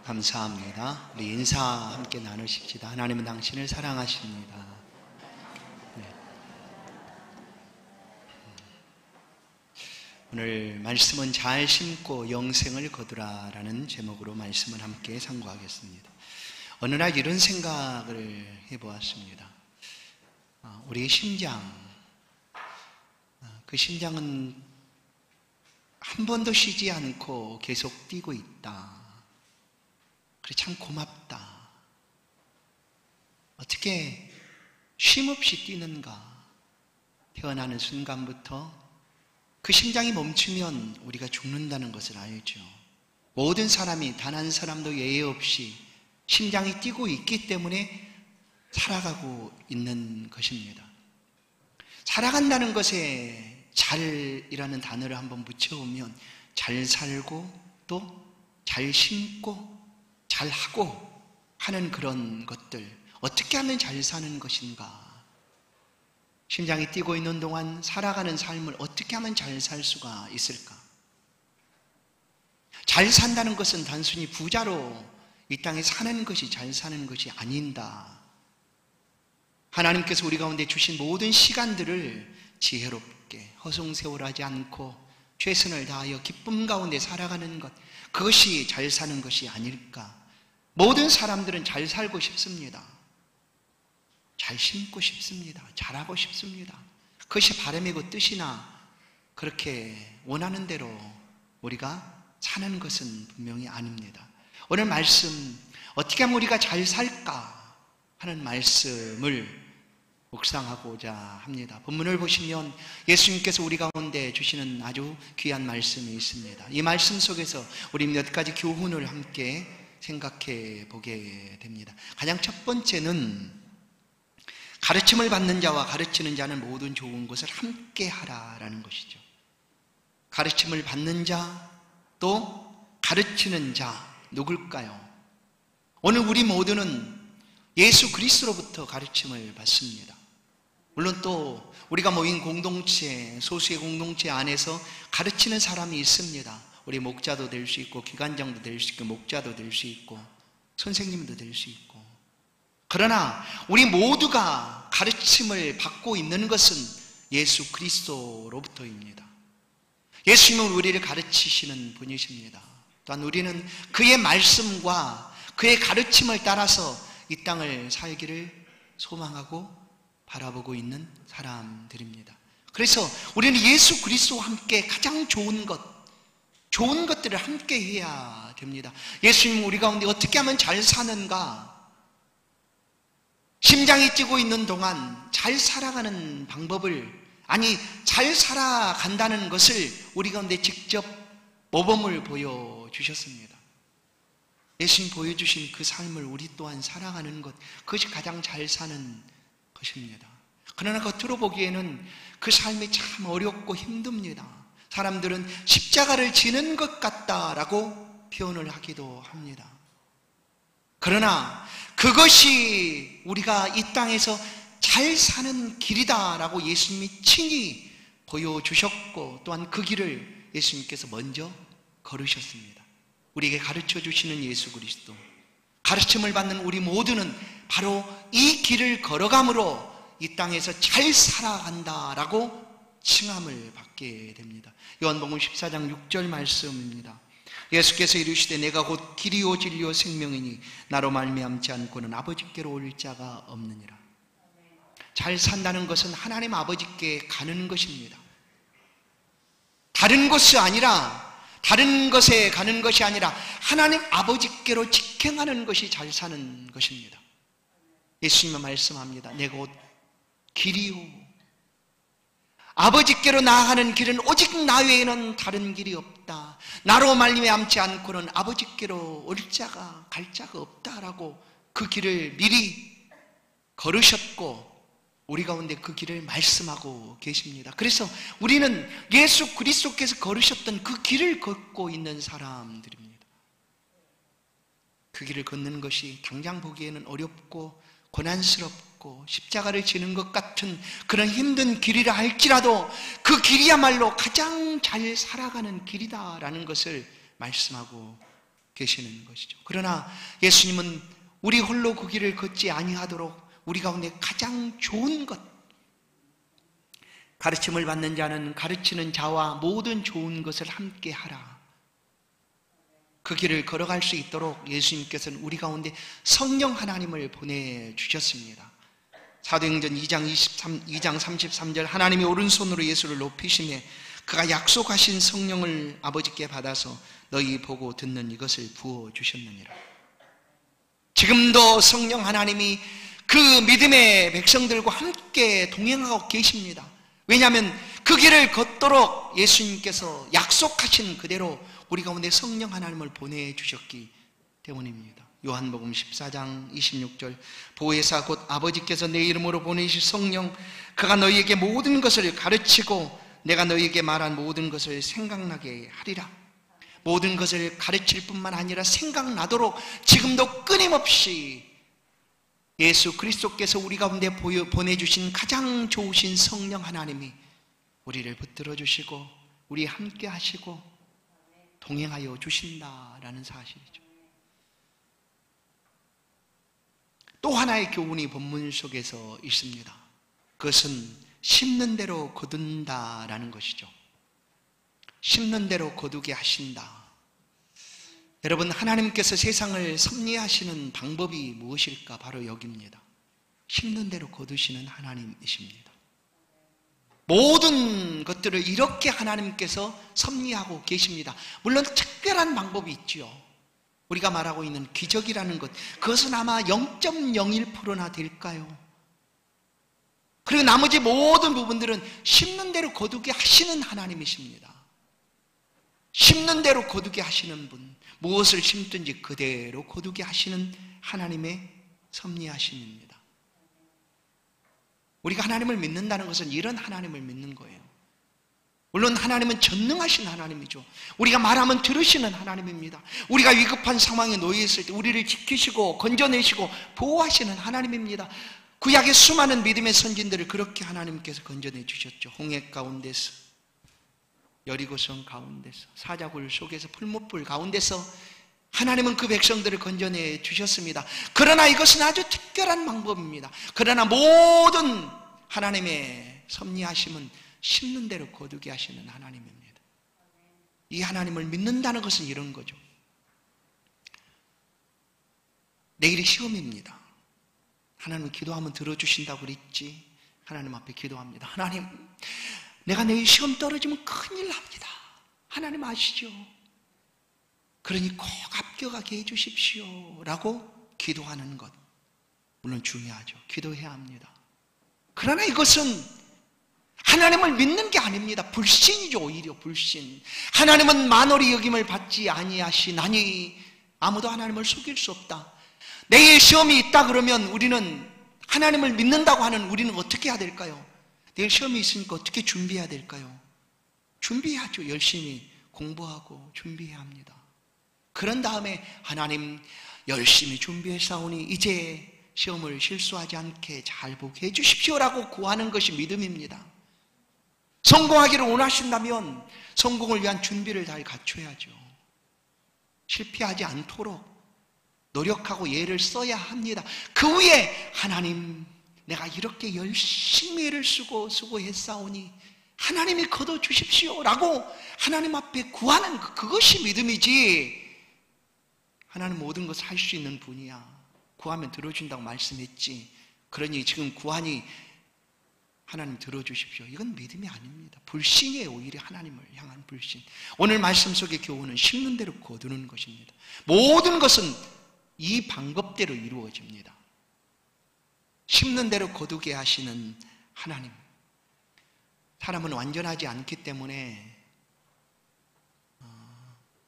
감사합니다. 우리 인사 함께 나누십시다. 하나님은 당신을 사랑하십니다. 네. 오늘 말씀은 잘 심고 영생을 거두라 라는 제목으로 말씀을 함께 상고하겠습니다. 어느 날 이런 생각을 해보았습니다. 우리의 심장, 그 심장은 한 번도 쉬지 않고 계속 뛰고 있다. 그래, 참 고맙다. 어떻게 쉼없이 뛰는가? 태어나는 순간부터 그 심장이 멈추면 우리가 죽는다는 것을 알죠. 모든 사람이 단 한 사람도 예외 없이 심장이 뛰고 있기 때문에 살아가고 있는 것입니다. 살아간다는 것에 잘이라는 단어를 한번 붙여오면 잘 살고 또 잘 심고 잘하고 하는 그런 것들, 어떻게 하면 잘 사는 것인가? 심장이 뛰고 있는 동안 살아가는 삶을 어떻게 하면 잘 살 수가 있을까? 잘 산다는 것은 단순히 부자로 이 땅에 사는 것이 잘 사는 것이 아닌다. 하나님께서 우리 가운데 주신 모든 시간들을 지혜롭게 허송세월하지 않고 최선을 다하여 기쁨 가운데 살아가는 것, 그것이 잘 사는 것이 아닐까? 모든 사람들은 잘 살고 싶습니다. 잘 심고 싶습니다. 잘하고 싶습니다. 그것이 바람이고 뜻이나 그렇게 원하는 대로 우리가 사는 것은 분명히 아닙니다. 오늘 말씀, 어떻게 하면 우리가 잘 살까 하는 말씀을 묵상하고자 합니다. 본문을 보시면 예수님께서 우리 가운데 주시는 아주 귀한 말씀이 있습니다. 이 말씀 속에서 우리 몇 가지 교훈을 함께 생각해 보게 됩니다. 가장 첫 번째는 가르침을 받는 자와 가르치는 자는 모든 좋은 것을 함께 하라라는 것이죠. 가르침을 받는 자 또 가르치는 자 누굴까요? 오늘 우리 모두는 예수 그리스도로부터 가르침을 받습니다. 물론 또 우리가 모인 공동체, 소수의 공동체 안에서 가르치는 사람이 있습니다. 우리 목자도 될 수 있고 기관장도 될 수 있고 목자도 될 수 있고 선생님도 될 수 있고, 그러나 우리 모두가 가르침을 받고 있는 것은 예수 그리스도로부터입니다. 예수님은 우리를 가르치시는 분이십니다. 또한 우리는 그의 말씀과 그의 가르침을 따라서 이 땅을 살기를 소망하고 바라보고 있는 사람들입니다. 그래서 우리는 예수 그리스도와 함께 가장 좋은 것들을 함께 해야 됩니다. 예수님은 우리 가운데 어떻게 하면 잘 사는가? 심장이 뛰고 있는 동안 잘 살아가는 방법을, 아니 잘 살아간다는 것을 우리 가운데 직접 모범을 보여주셨습니다. 예수님 보여주신 그 삶을 우리 또한 살아가는 것, 그것이 가장 잘 사는 것입니다. 그러나 겉으로 보기에는 그 삶이 참 어렵고 힘듭니다. 사람들은 십자가를 지는 것 같다라고 표현을 하기도 합니다. 그러나 그것이 우리가 이 땅에서 잘 사는 길이다라고 예수님이 친히 보여주셨고, 또한 그 길을 예수님께서 먼저 걸으셨습니다. 우리에게 가르쳐 주시는 예수 그리스도, 가르침을 받는 우리 모두는 바로 이 길을 걸어감으로 이 땅에서 잘 살아간다라고 칭함을 받게 됩니다. 요한복음 14장 6절 말씀입니다. 예수께서 이르시되 내가 곧 길이요 진리요 생명이니 나로 말미암지 않고는 아버지께로 올 자가 없느니라. 잘 산다는 것은 하나님 아버지께 가는 것입니다. 다른 것이 아니라, 다른 것에 가는 것이 아니라 하나님 아버지께로 직행하는 것이 잘 사는 것입니다. 예수님은 말씀합니다. 내가 곧 길이요, 아버지께로 나아가는 길은 오직 나 외에는 다른 길이 없다. 나로 말미암지 않고는 아버지께로 올 자가, 갈 자가 없다라고 그 길을 미리 걸으셨고 우리 가운데 그 길을 말씀하고 계십니다. 그래서 우리는 예수 그리스도께서 걸으셨던 그 길을 걷고 있는 사람들입니다. 그 길을 걷는 것이 당장 보기에는 어렵고 고난스럽고 십자가를 지는 것 같은 그런 힘든 길이라 할지라도 그 길이야말로 가장 잘 살아가는 길이다라는 것을 말씀하고 계시는 것이죠. 그러나 예수님은 우리 홀로 그 길을 걷지 아니하도록 우리 가운데 가장 좋은 것, 가르침을 받는 자는 가르치는 자와 모든 좋은 것을 함께 하라. 그 길을 걸어갈 수 있도록 예수님께서는 우리 가운데 성령 하나님을 보내주셨습니다. 사도행전 2장 33절, 하나님이 오른손으로 예수를 높이시며 그가 약속하신 성령을 아버지께 받아서 너희 보고 듣는 이것을 부어주셨느니라. 지금도 성령 하나님이 그 믿음의 백성들과 함께 동행하고 계십니다. 왜냐하면 그 길을 걷도록 예수님께서 약속하신 그대로 우리 가운데 성령 하나님을 보내주셨기 때문입니다. 요한복음 14장 26절, 보혜사 곧 아버지께서 내 이름으로 보내실 성령, 그가 너희에게 모든 것을 가르치고 내가 너희에게 말한 모든 것을 생각나게 하리라. 모든 것을 가르칠 뿐만 아니라 생각나도록 지금도 끊임없이 예수 그리스도께서 우리 가운데 보내주신 가장 좋으신 성령 하나님이 우리를 붙들어 주시고 우리 함께 하시고 동행하여 주신다라는 사실이죠. 또 하나의 교훈이 본문 속에서 있습니다. 그것은 심는 대로 거둔다라는 것이죠. 심는 대로 거두게 하신다. 여러분, 하나님께서 세상을 섭리하시는 방법이 무엇일까? 바로 여기입니다. 심는 대로 거두시는 하나님이십니다. 모든 것들을 이렇게 하나님께서 섭리하고 계십니다. 물론 특별한 방법이 있지요. 우리가 말하고 있는 기적이라는 것, 그것은 아마 0.01%나 될까요? 그리고 나머지 모든 부분들은 심는 대로 거두게 하시는 하나님이십니다. 심는 대로 거두게 하시는 분, 무엇을 심든지 그대로 거두게 하시는 하나님의 섭리하심입니다. 우리가 하나님을 믿는다는 것은 이런 하나님을 믿는 거예요. 물론 하나님은 전능하신 하나님이죠. 우리가 말하면 들으시는 하나님입니다. 우리가 위급한 상황에 놓여 있을 때 우리를 지키시고 건져내시고 보호하시는 하나님입니다. 구약의 수많은 믿음의 선진들을 그렇게 하나님께서 건져내 주셨죠. 홍해 가운데서, 여리고성 가운데서, 사자굴 속에서, 풀무불 가운데서 하나님은 그 백성들을 건져내 주셨습니다. 그러나 이것은 아주 특별한 방법입니다. 그러나 모든 하나님의 섭리하심은 심는 대로 거두게 하시는 하나님입니다. 이 하나님을 믿는다는 것은 이런 거죠. 내일이 시험입니다. 하나님은 기도하면 들어주신다고 그랬지. 하나님 앞에 기도합니다. 하나님, 내가 내일 시험 떨어지면 큰일 납니다. 하나님 아시죠? 그러니 꼭 합격하게 해주십시오 라고 기도하는 것, 물론 중요하죠. 기도해야 합니다. 그러나 이것은 하나님을 믿는 게 아닙니다. 불신이죠. 오히려 불신. 하나님은 만월이 여김을 받지 아니하시나니 아무도 하나님을 속일 수 없다. 내일 시험이 있다 그러면 우리는 하나님을 믿는다고 하는 우리는 어떻게 해야 될까요? 내일 시험이 있으니까 어떻게 준비해야 될까요? 준비해야죠. 열심히 공부하고 준비해야 합니다. 그런 다음에 하나님, 열심히 준비했사오니 이제 시험을 실수하지 않게 잘 보게 해주십시오라고 구하는 것이 믿음입니다. 성공하기를 원하신다면 성공을 위한 준비를 잘 갖춰야죠. 실패하지 않도록 노력하고 애를 써야 합니다. 그 후에 하나님, 내가 이렇게 열심히 애를 쓰고 수고했사오니 하나님이 거둬주십시오 라고 하나님 앞에 구하는 그것이 믿음이지, 하나님 모든 것을 할 수 있는 분이야, 구하면 들어준다고 말씀했지, 그러니 지금 구하니 하나님 들어주십시오, 이건 믿음이 아닙니다. 불신이에요. 오히려 하나님을 향한 불신. 오늘 말씀 속의 교훈은 심는 대로 거두는 것입니다. 모든 것은 이 방법대로 이루어집니다. 심는 대로 거두게 하시는 하나님. 사람은 완전하지 않기 때문에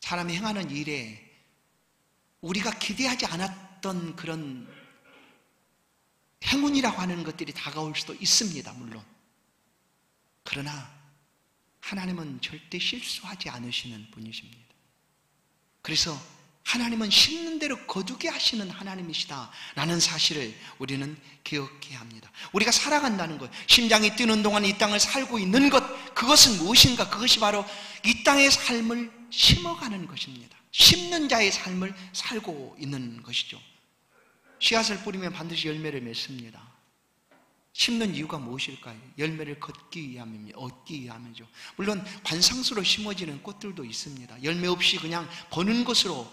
사람이 행하는 일에 우리가 기대하지 않았던 그런 행운이라고 하는 것들이 다가올 수도 있습니다. 물론. 그러나 하나님은 절대 실수하지 않으시는 분이십니다. 그래서 하나님은 심는 대로 거두게 하시는 하나님이시다라는 사실을 우리는 기억해야 합니다. 우리가 살아간다는 것, 심장이 뛰는 동안 이 땅을 살고 있는 것, 그것은 무엇인가? 그것이 바로 이 땅의 삶을 심어가는 것입니다. 심는 자의 삶을 살고 있는 것이죠. 씨앗을 뿌리면 반드시 열매를 맺습니다. 심는 이유가 무엇일까요? 열매를 얻기 위함이죠. 물론 관상수로 심어지는 꽃들도 있습니다. 열매 없이 그냥 보는 것으로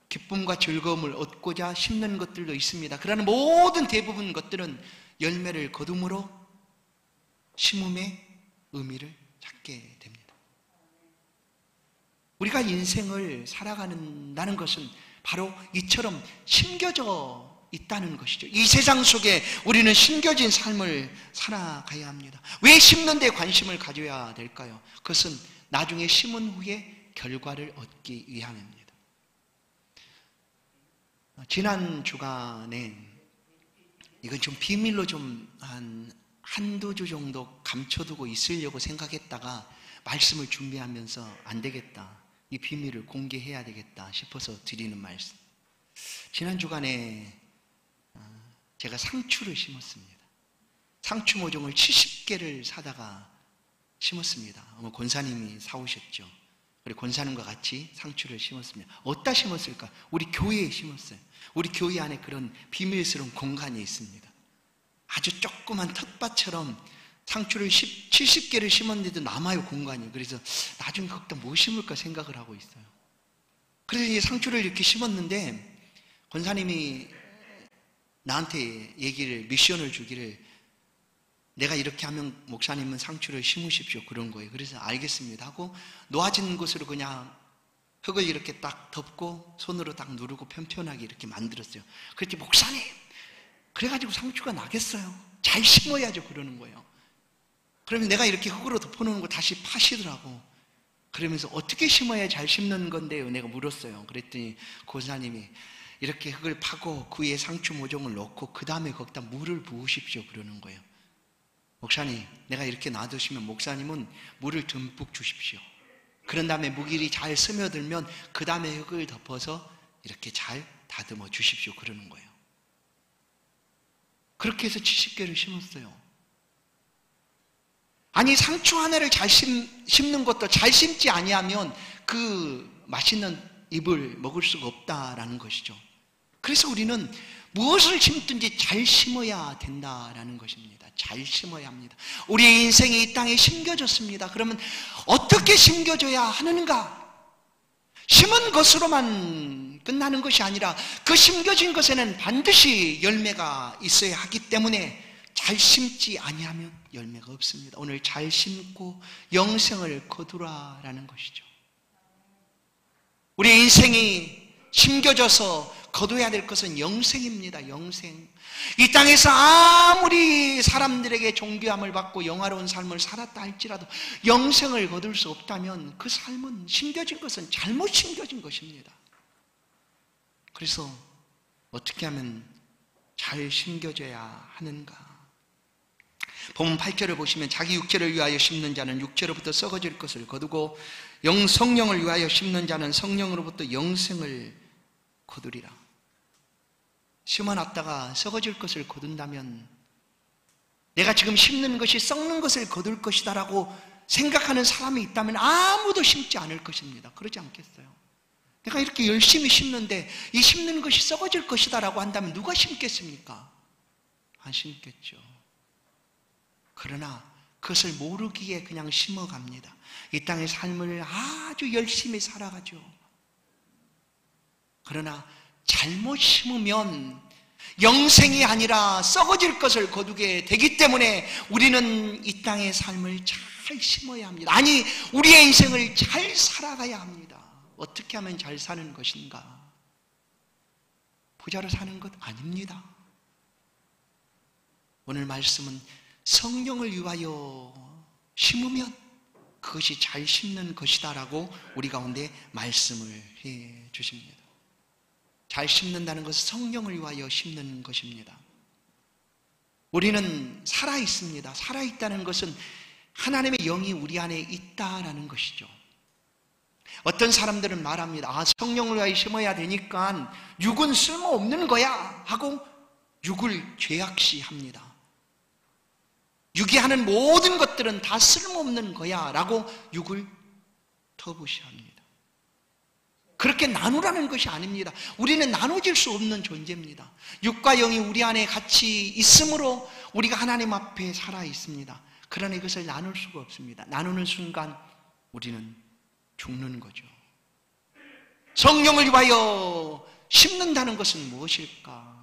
기쁨과 즐거움을 얻고자 심는 것들도 있습니다. 그러나 모든 대부분 것들은 열매를 거둠으로 심음의 의미를 찾게 됩니다. 우리가 인생을 살아간다는 것은 바로 이처럼 심겨져 있다는 것이죠. 이 세상 속에 우리는 심겨진 삶을 살아가야 합니다. 왜 심는 데 관심을 가져야 될까요? 그것은 나중에 심은 후에 결과를 얻기 위함입니다. 지난 주간에 이건 좀 비밀로 좀 한두 주 정도 감춰두고 있으려고 생각했다가 말씀을 준비하면서 안 되겠다, 이 비밀을 공개해야 되겠다 싶어서 드리는 말씀. 지난 주간에 제가 상추를 심었습니다. 상추 모종을 70개를 사다가 심었습니다. 어머 권사님이 사오셨죠. 우리 권사님과 같이 상추를 심었습니다. 어디다 심었을까? 우리 교회에 심었어요. 우리 교회 안에 그런 비밀스러운 공간이 있습니다. 아주 조그만 텃밭처럼 상추를 70개를 심었는데도 남아요, 공간이. 그래서 나중에 거기다 뭐 심을까 생각을 하고 있어요. 그래서 이 상추를 이렇게 심었는데 권사님이 나한테 미션을 주기를, 내가 이렇게 하면 목사님은 상추를 심으십시오, 그런 거예요. 그래서 알겠습니다 하고 놓아진 곳으로 그냥 흙을 이렇게 딱 덮고 손으로 딱 누르고 편편하게 이렇게 만들었어요. 그랬더니 목사님, 그래가지고 상추가 나겠어요? 잘 심어야죠, 그러는 거예요. 그러면 내가 이렇게 흙으로 덮어놓는 거 다시 파시더라고. 그러면서 어떻게 심어야 잘 심는 건데요? 내가 물었어요. 그랬더니 권사님이 이렇게 흙을 파고 그 위에 상추 모종을 넣고 그 다음에 거기다 물을 부으십시오, 그러는 거예요. 목사님, 내가 이렇게 놔두시면 목사님은 물을 듬뿍 주십시오. 그런 다음에 물이 잘 스며들면 그 다음에 흙을 덮어서 이렇게 잘 다듬어 주십시오, 그러는 거예요. 그렇게 해서 70개를 심었어요. 아니, 상추 하나를 잘 심는 것도 잘 심지 아니하면 그 맛있는 잎을 먹을 수가 없다라는 것이죠. 그래서 우리는 무엇을 심든지 잘 심어야 된다라는 것입니다. 잘 심어야 합니다. 우리의 인생이 이 땅에 심겨졌습니다. 그러면 어떻게 심겨져야 하는가? 심은 것으로만 끝나는 것이 아니라 그 심겨진 것에는 반드시 열매가 있어야 하기 때문에 잘 심지 아니하면 열매가 없습니다. 오늘 잘 심고 영생을 거두라라는 것이죠. 우리 인생이 심겨져서 거둬야 될 것은 영생입니다. 영생. 이 땅에서 아무리 사람들에게 존귀함을 받고 영화로운 삶을 살았다 할지라도 영생을 거둘 수 없다면 그 삶은 심겨진 것은 잘못 심겨진 것입니다. 그래서 어떻게 하면 잘 심겨져야 하는가? 본문 8절을 보시면 자기 육체를 위하여 심는 자는 육체로부터 썩어질 것을 거두고 성령을 위하여 심는 자는 성령으로부터 영생을 거두리라. 심어놨다가 썩어질 것을 거둔다면 내가 지금 심는 것이 썩는 것을 거둘 것이다 라고 생각하는 사람이 있다면 아무도 심지 않을 것입니다. 그러지 않겠어요? 내가 이렇게 열심히 심는데 이 심는 것이 썩어질 것이다 라고 한다면 누가 심겠습니까? 안 심겠죠. 그러나 그것을 모르기에 그냥 심어갑니다. 이 땅의 삶을 아주 열심히 살아가죠. 그러나 잘못 심으면 영생이 아니라 썩어질 것을 거두게 되기 때문에 우리는 이 땅의 삶을 잘 심어야 합니다. 아니, 우리의 인생을 잘 살아가야 합니다. 어떻게 하면 잘 사는 것인가? 부자로 사는 것 아닙니다. 오늘 말씀은 성령을 위하여 심으면 그것이 잘 심는 것이다 라고 우리 가운데 말씀을 해 주십니다. 잘 심는다는 것은 성령을 위하여 심는 것입니다. 우리는 살아있습니다. 살아있다는 것은 하나님의 영이 우리 안에 있다라는 것이죠. 어떤 사람들은 말합니다. 성령을 위하여 심어야 되니까 육은 쓸모없는 거야 하고 육을 죄악시합니다. 육이 하는 모든 것들은 다 쓸모없는 거야 라고 육을 터부시합니다. 그렇게 나누라는 것이 아닙니다. 우리는 나눠질 수 없는 존재입니다. 육과 영이 우리 안에 같이 있으므로 우리가 하나님 앞에 살아 있습니다. 그러나 이것을 나눌 수가 없습니다. 나누는 순간 우리는 죽는 거죠. 성령을 위하여 심는다는 것은 무엇일까?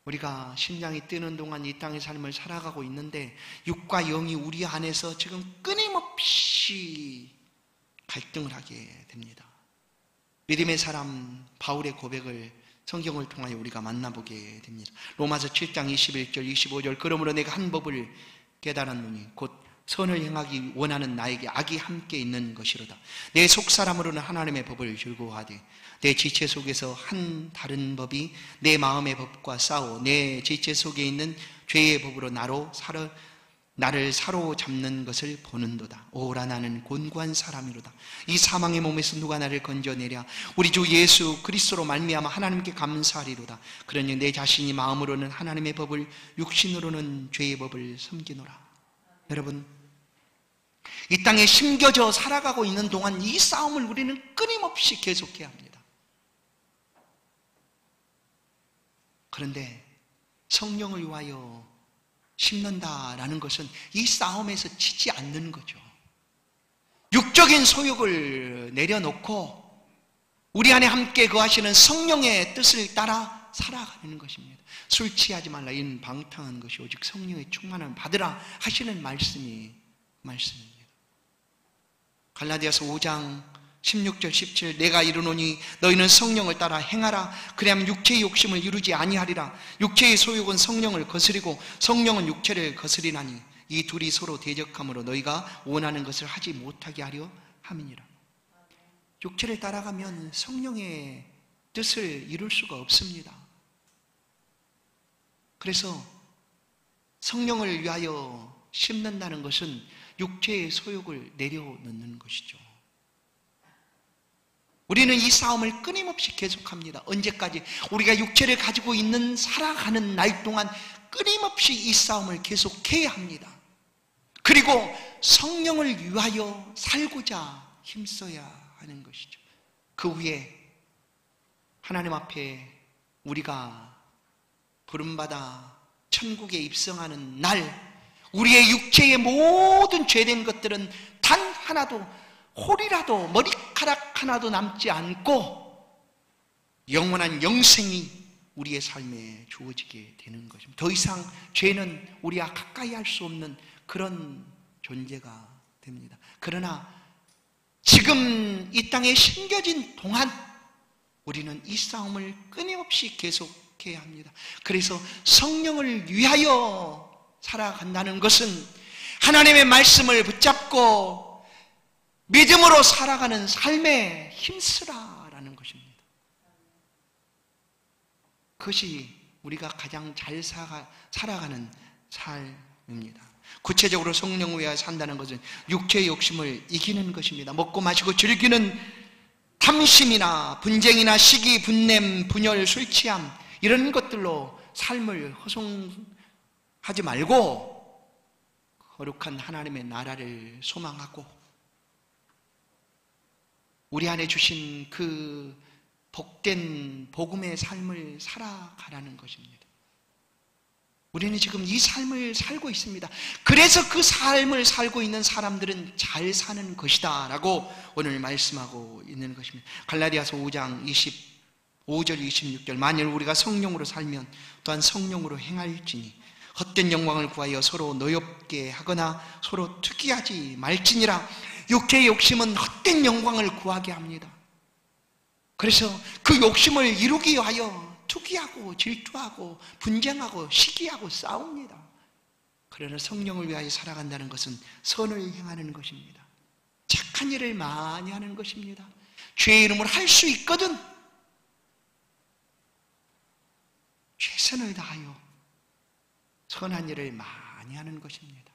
우리가 심장이 뛰는 동안 이 땅의 삶을 살아가고 있는데 육과 영이 우리 안에서 지금 끊임없이 갈등을 하게 됩니다. 믿음의 사람 바울의 고백을 성경을 통하여 우리가 만나보게 됩니다. 로마서 7장 21절 25절 그러므로 내가 한 법을 깨달았노니 곧 선을 행하기 원하는 나에게 악이 함께 있는 것이로다. 내 속사람으로는 하나님의 법을 즐거워하되 내 지체 속에서 한 다른 법이 내 마음의 법과 싸워 내 지체 속에 있는 죄의 법으로 나를 사로잡는 것을 보는도다. 오라 나는 곤고한 사람이로다. 이 사망의 몸에서 누가 나를 건져내랴. 우리 주 예수 그리스도로 말미암아 하나님께 감사하리로다. 그러니 내 자신이 마음으로는 하나님의 법을 육신으로는 죄의 법을 섬기노라. 여러분, 이 땅에 심겨져 살아가고 있는 동안 이 싸움을 우리는 끊임없이 계속해야 합니다. 그런데 성령을 위하여 심는다라는 것은 이 싸움에서 지지 않는 거죠. 육적인 소욕을 내려놓고 우리 안에 함께 거하시는 성령의 뜻을 따라 살아가는 것입니다. 술 취하지 말라 이는 방탕한 것이 오직 성령의 충만함을 받으라 하시는 말씀입니다. 갈라디아서 5장 16절 17 내가 이르노니 너희는 성령을 따라 행하라. 그리하면 육체의 욕심을 이루지 아니하리라. 육체의 소욕은 성령을 거스리고 성령은 육체를 거스리나니 이 둘이 서로 대적함으로 너희가 원하는 것을 하지 못하게 하려 함이니라. 육체를 따라가면 성령의 뜻을 이룰 수가 없습니다. 그래서 성령을 위하여 심는다는 것은 육체의 소욕을 내려놓는 것이죠. 우리는 이 싸움을 끊임없이 계속합니다. 언제까지? 우리가 육체를 가지고 있는 살아가는 날 동안 끊임없이 이 싸움을 계속해야 합니다. 그리고 성령을 위하여 살고자 힘써야 하는 것이죠. 그 후에 하나님 앞에 우리가 부름받아 천국에 입성하는 날 우리의 육체의 모든 죄된 것들은 단 하나도 홀이라도 머리카락 하나도 남지 않고 영원한 영생이 우리의 삶에 주어지게 되는 것입니다. 더 이상 죄는 우리와 가까이 할 수 없는 그런 존재가 됩니다. 그러나 지금 이 땅에 심겨진 동안 우리는 이 싸움을 끊임없이 계속해야 합니다. 그래서 성령을 위하여 살아간다는 것은 하나님의 말씀을 붙잡고 믿음으로 살아가는 삶에 힘쓰라라는 것입니다. 그것이 우리가 가장 잘 살아가는 삶입니다. 구체적으로 성령 위하여 산다는 것은 육체의 욕심을 이기는 것입니다. 먹고 마시고 즐기는 탐심이나 분쟁이나 시기, 분냄, 분열, 술 취함 이런 것들로 삶을 허송하지 말고 거룩한 하나님의 나라를 소망하고 우리 안에 주신 그 복된 복음의 삶을 살아가라는 것입니다. 우리는 지금 이 삶을 살고 있습니다. 그래서 그 삶을 살고 있는 사람들은 잘 사는 것이다 라고 오늘 말씀하고 있는 것입니다. 갈라디아서 5장 25절 26절 만일 우리가 성령으로 살면 또한 성령으로 행할지니 헛된 영광을 구하여 서로 노엽게 하거나 서로 투기하지 말지니라. 육체의 욕심은 헛된 영광을 구하게 합니다. 그래서 그 욕심을 이루기 위하여 투기하고 질투하고 분쟁하고 시기하고 싸웁니다. 그러나 성령을 위하여 살아간다는 것은 선을 행하는 것입니다. 착한 일을 많이 하는 것입니다. 죄의 이름을 할 수 있거든 최선을 다하여 선한 일을 많이 하는 것입니다.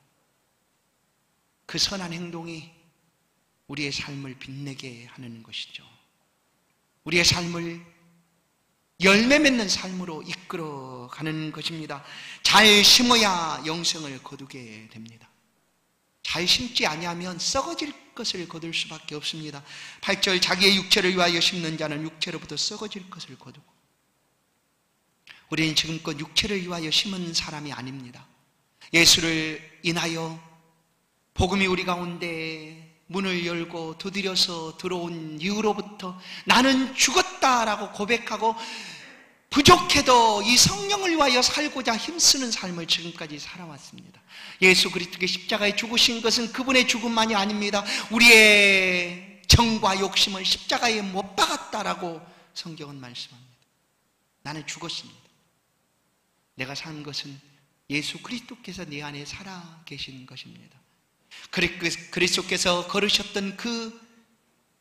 그 선한 행동이 우리의 삶을 빛내게 하는 것이죠. 우리의 삶을 열매 맺는 삶으로 이끌어가는 것입니다. 잘 심어야 영생을 거두게 됩니다. 잘 심지 아니하면 썩어질 것을 거둘 수밖에 없습니다. 8절, 자기의 육체를 위하여 심는 자는 육체로부터 썩어질 것을 거두고. 우리는 지금껏 육체를 위하여 심은 사람이 아닙니다. 예수를 인하여 복음이 우리 가운데 문을 열고 두드려서 들어온 이후로부터 나는 죽었다라고 고백하고 부족해도 이 성령을 위하여 살고자 힘쓰는 삶을 지금까지 살아왔습니다. 예수 그리스도의 십자가에 죽으신 것은 그분의 죽음만이 아닙니다. 우리의 정과 욕심을 십자가에 못 박았다라고 성경은 말씀합니다. 나는 죽었습니다. 내가 산 것은 예수 그리스도께서 내 안에 살아 계신 것입니다. 그리스도께서 걸으셨던 그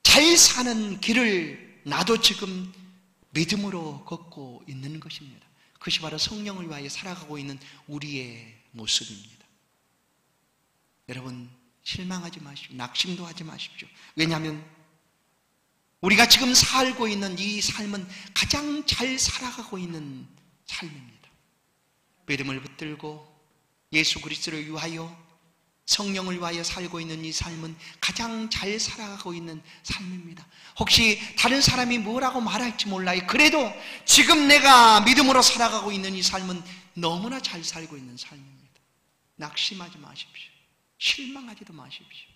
잘 사는 길을 나도 지금 믿음으로 걷고 있는 것입니다. 그것이 바로 성령을 위하여 살아가고 있는 우리의 모습입니다. 여러분, 실망하지 마십시오. 낙심도 하지 마십시오. 왜냐하면 우리가 지금 살고 있는 이 삶은 가장 잘 살아가고 있는 삶입니다. 믿음을 붙들고 예수 그리스도를 위하여 성령을 위하여 살고 있는 이 삶은 가장 잘 살아가고 있는 삶입니다. 혹시 다른 사람이 뭐라고 말할지 몰라요. 그래도 지금 내가 믿음으로 살아가고 있는 이 삶은 너무나 잘 살고 있는 삶입니다. 낙심하지 마십시오. 실망하지도 마십시오.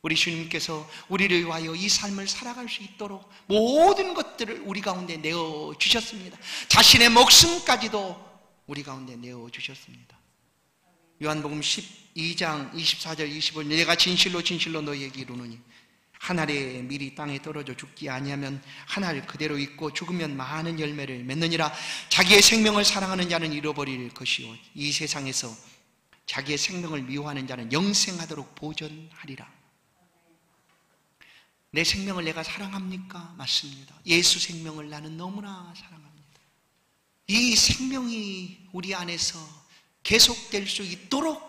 우리 주님께서 우리를 위하여 이 삶을 살아갈 수 있도록 모든 것들을 우리 가운데 내어주셨습니다. 자신의 목숨까지도 우리 가운데 내어주셨습니다. 요한복음 12장 24절 25절, 내가 진실로 진실로 너희에게 이르노니 한 알의 밀이 땅에 떨어져 죽지 아니하면 한 알 그대로 있고 죽으면 많은 열매를 맺느니라. 자기의 생명을 사랑하는 자는 잃어버릴 것이요 이 세상에서 자기의 생명을 미워하는 자는 영생하도록 보존하리라. 내 생명을 내가 사랑합니까? 맞습니다. 예수 생명을 나는 너무나 사랑합니다. 이 생명이 우리 안에서 계속될 수 있도록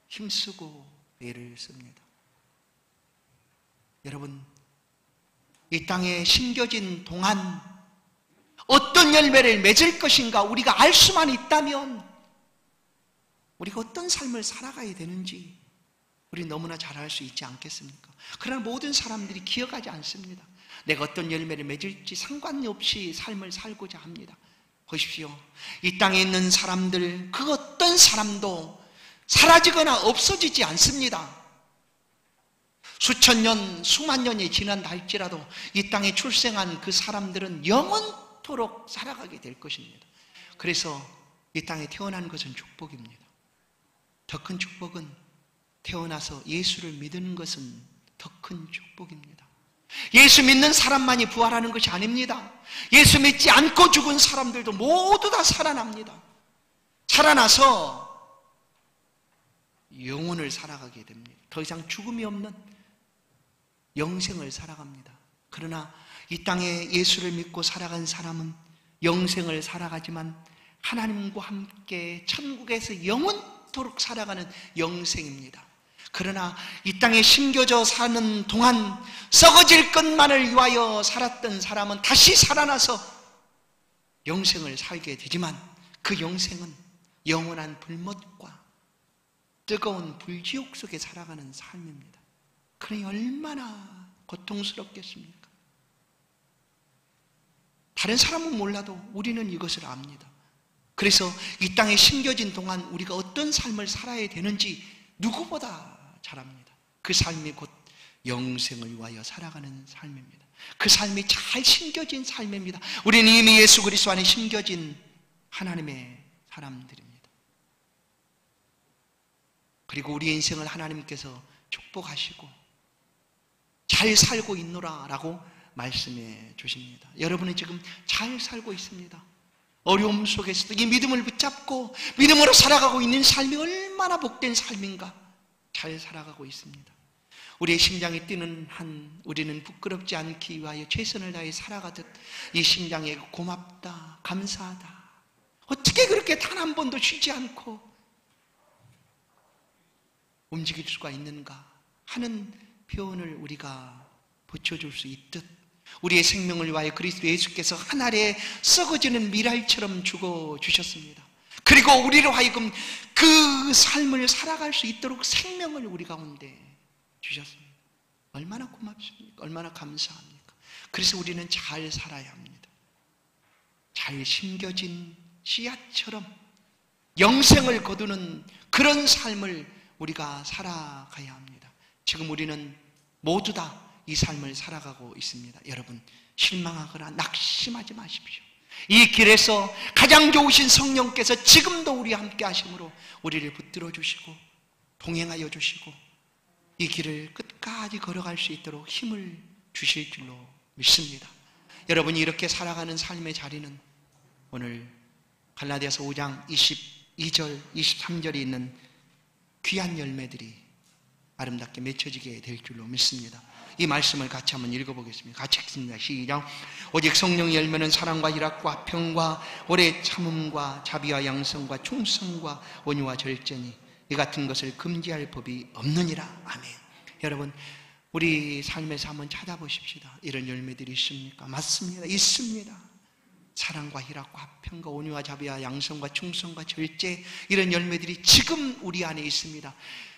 힘쓰고 애를 씁니다. 여러분, 이 땅에 심겨진 동안 어떤 열매를 맺을 것인가 우리가 알 수만 있다면 우리가 어떤 삶을 살아가야 되는지 우리 너무나 잘 알 수 있지 않겠습니까? 그러나 모든 사람들이 기억하지 않습니다. 내가 어떤 열매를 맺을지 상관없이 삶을 살고자 합니다. 보십시오. 이 땅에 있는 사람들, 그 어떤 사람도 사라지거나 없어지지 않습니다. 수천 년, 수만 년이 지난다 할지라도 이 땅에 출생한 그 사람들은 영원토록 살아가게 될 것입니다. 그래서 이 땅에 태어난 것은 축복입니다. 더 큰 축복은 태어나서 예수를 믿는 것은 더 큰 축복입니다. 예수 믿는 사람만이 부활하는 것이 아닙니다. 예수 믿지 않고 죽은 사람들도 모두 다 살아납니다. 살아나서 영혼을 살아가게 됩니다. 더 이상 죽음이 없는 영생을 살아갑니다. 그러나 이 땅에 예수를 믿고 살아간 사람은 영생을 살아가지만 하나님과 함께 천국에서 영원토록 살아가는 영생입니다. 그러나 이 땅에 심겨져 사는 동안 썩어질 것만을 위하여 살았던 사람은 다시 살아나서 영생을 살게 되지만 그 영생은 영원한 불못과 뜨거운 불지옥 속에 살아가는 삶입니다. 그러니 얼마나 고통스럽겠습니까? 다른 사람은 몰라도 우리는 이것을 압니다. 그래서 이 땅에 심겨진 동안 우리가 어떤 삶을 살아야 되는지 누구보다 잘 압니다. 그 삶이 곧 영생을 위하여 살아가는 삶입니다. 그 삶이 잘 심겨진 삶입니다. 우리는 이미 예수 그리스도 안에 심겨진 하나님의 사람들입니다. 그리고 우리 인생을 하나님께서 축복하시고 잘 살고 있노라 라고 말씀해 주십니다. 여러분은 지금 잘 살고 있습니다. 어려움 속에서도 이 믿음을 붙잡고 믿음으로 살아가고 있는 삶이 얼마나 복된 삶인가 잘 살아가고 있습니다. 우리의 심장이 뛰는 한 우리는 부끄럽지 않기 위하여 최선을 다해 살아가듯 이 심장에 고맙다, 감사하다, 어떻게 그렇게 단 한 번도 쉬지 않고 움직일 수가 있는가 하는 표현을 우리가 붙여줄 수 있듯 우리의 생명을 위하여 그리스도 예수께서 한 알에 썩어지는 밀알처럼 죽어주셨습니다. 그리고 우리로 하여금 그 삶을 살아갈 수 있도록 생명을 우리 가운데 주셨습니다. 얼마나 고맙습니까? 얼마나 감사합니까? 그래서 우리는 잘 살아야 합니다. 잘 심겨진 씨앗처럼 영생을 거두는 그런 삶을 우리가 살아가야 합니다. 지금 우리는 모두 다 이 삶을 살아가고 있습니다. 여러분, 실망하거나 낙심하지 마십시오. 이 길에서 가장 좋으신 성령께서 지금도 우리와 함께 하심으로 우리를 붙들어 주시고 동행하여 주시고 이 길을 끝까지 걸어갈 수 있도록 힘을 주실 줄로 믿습니다. 여러분이 이렇게 살아가는 삶의 자리는 오늘 갈라디아서 5장 22절, 23절에 있는 귀한 열매들이 아름답게 맺혀지게 될 줄로 믿습니다. 이 말씀을 같이 한번 읽어보겠습니다. 같이 읽습니다. 시작. 오직 성령의 열매는 사랑과 희락과 평과 오래 참음과 자비와 양성과 충성과 온유와 절제니 이 같은 것을 금지할 법이 없느니라. 아멘. 여러분, 우리 삶에서 한번 찾아보십시다. 이런 열매들이 있습니까? 맞습니다. 있습니다. 사랑과 희락과 화평과 온유와 자비와 양성과 충성과 절제, 이런 열매들이 지금 우리 안에 있습니다.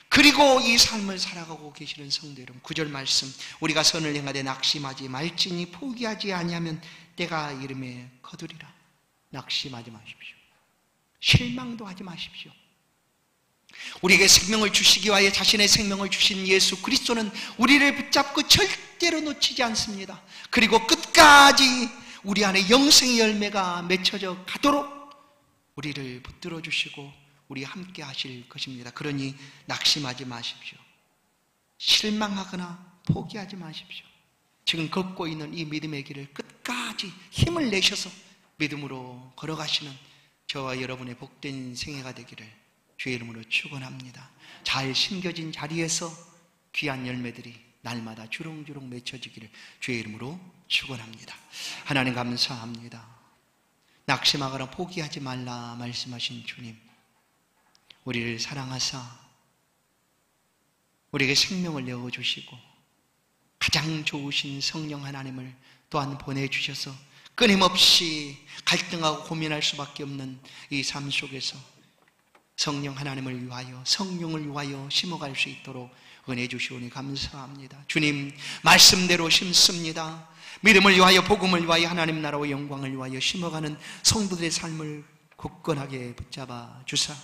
그리고 이 삶을 살아가고 계시는 성도 여러분, 9절 말씀, 우리가 선을 행하되 낙심하지 말지니 포기하지 아니하면 때가 이름에 거두리라. 낙심하지 마십시오. 실망도 하지 마십시오. 우리에게 생명을 주시기 위하여 자신의 생명을 주신 예수 그리스도는 우리를 붙잡고 절대로 놓치지 않습니다. 그리고 끝까지 우리 안에 영생의 열매가 맺혀져 가도록 우리를 붙들어 주시고 우리 함께 하실 것입니다. 그러니 낙심하지 마십시오. 실망하거나 포기하지 마십시오. 지금 걷고 있는 이 믿음의 길을 끝까지 힘을 내셔서 믿음으로 걸어가시는 저와 여러분의 복된 생애가 되기를 주의 이름으로 축원합니다. 잘 심겨진 자리에서 귀한 열매들이 날마다 주렁주렁 맺혀지기를 주의 이름으로 축원합니다. 하나님 감사합니다. 낙심하거나 포기하지 말라 말씀하신 주님, 우리를 사랑하사 우리에게 생명을 내어주시고 가장 좋으신 성령 하나님을 또한 보내주셔서 끊임없이 갈등하고 고민할 수밖에 없는 이 삶 속에서 성령 하나님을 위하여 성령을 위하여 심어갈 수 있도록 은혜 주시오니 감사합니다. 주님 말씀대로 심습니다. 믿음을 위하여 복음을 위하여 하나님 나라와 영광을 위하여 심어가는 성도들의 삶을 굳건하게 붙잡아 주사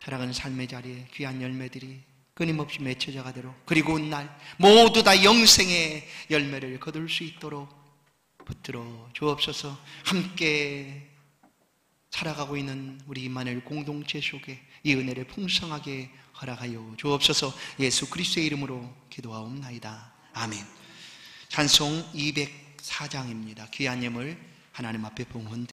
살아가는 삶의 자리에 귀한 열매들이 끊임없이 맺혀져 가도록, 그리고 온 날 모두 다 영생의 열매를 거둘 수 있도록 붙들어 주옵소서. 함께 살아가고 있는 우리 임마누엘 공동체 속에 이 은혜를 풍성하게 허락하여 주옵소서. 예수 그리스도의 이름으로 기도하옵나이다. 아멘. 찬송 204장입니다. 귀한 예물 하나님 앞에 봉헌